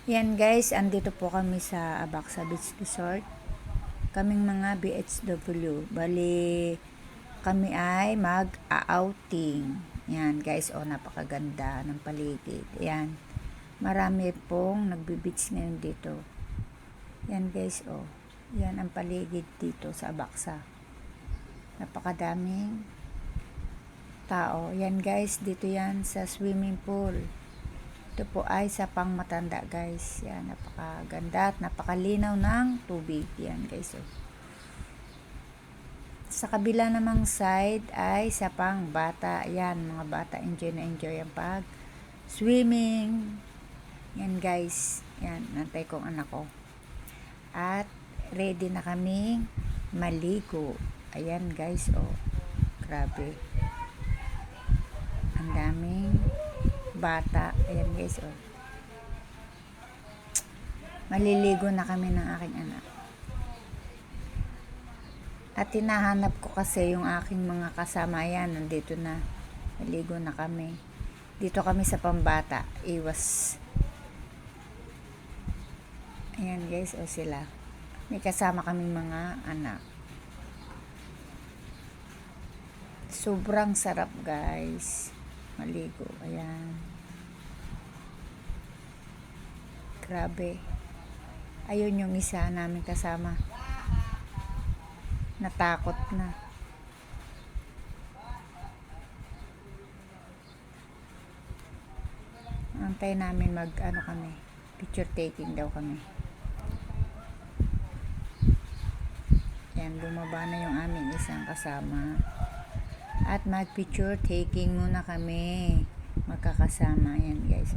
Yan guys, andito po kami sa Abaxa Beach Resort. Kaming mga BHW. Bali, kami ay mag-outing. Yan guys, napakaganda ng paligid. Yan. Marami pong nagbe-beach ngayon dito. Yan guys, Yan ang paligid dito sa Abaxa. Napakadaming tao. Yan guys, dito yan sa swimming pool. Ito po ay sa pangmatanda guys. Yan, napakaganda at napakalinaw ng tubig. Yan guys. Sa kabila namang side ay sa pangbata. Yan, mga bata enjoy na enjoy ang pag swimming. Yan guys. Yan, nantay kong anak ko. At ready na kaming maligo. Ayan guys, grabe. Ang daming bata. Ayan guys, maliligo na kami ng aking anak. At hinahanap ko kasi yung aking mga kasama. Ayan, nandito na. Maligo na kami. Dito kami sa pambata. Iwas. Ayan guys, sila. May kasama kaming mga anak. Sobrang sarap guys. Maligo. Ayan. Grabe. Ayun yung isa namin kasama. Natakot na. Antay namin kami. Picture taking daw kami. Yan, bumaba na yung aming isang kasama. At mag-picture taking muna kami. Magkakasama. Yan guys.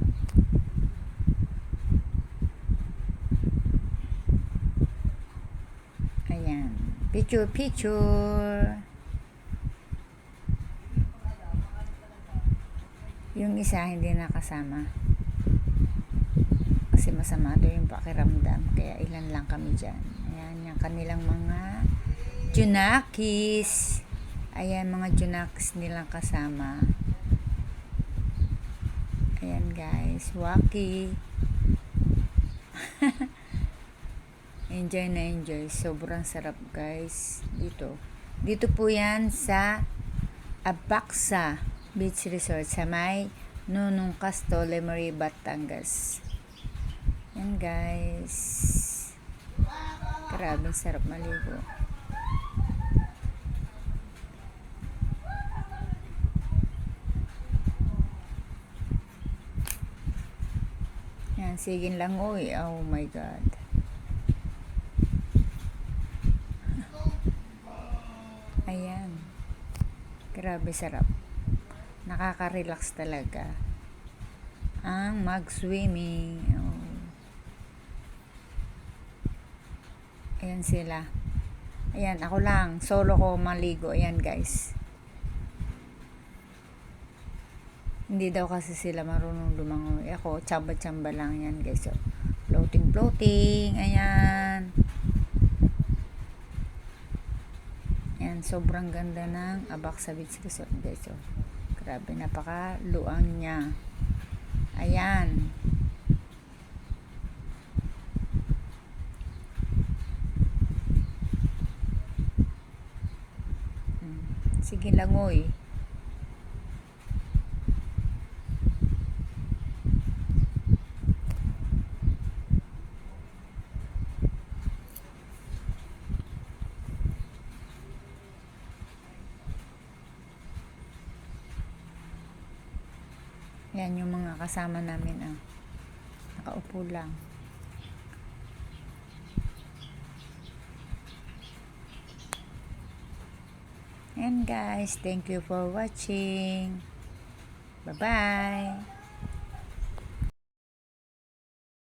Ayan. Picture. Yung isa hindi nakasama. Kasi masama daw yung pakiramdam. Kaya ilan lang kami dyan. Ayan, yung kanilang mga junakis. Ayan, mga junakis nilang kasama. Ayan guys, waki. Enjoy na enjoy. Sobrang sarap guys dito. Dito po yan sa Abaxa Beach Resort sa may Nunung Casto, Lemery, Batangas. Yan guys. Grabe sarap maligo. Yan, sige lang oh my god. Ayan. Grabe sarap. Nakaka-relax talaga ang mag-swimming. Ayan sila. Ayan, ako lang. Solo ko maligo. Ayan guys. Hindi daw kasi sila marunong lumangoy. Ako, tsamba-tsamba lang yan guys. Floating. Ayan. Ayan, sobrang ganda ng Abaxa Beach Resort guys. Grabe, napaka-luang niya. Ayan. Sige lang oy. Yan yung mga kasama namin nakaupo lang. And guys, thank you for watching. Bye-bye.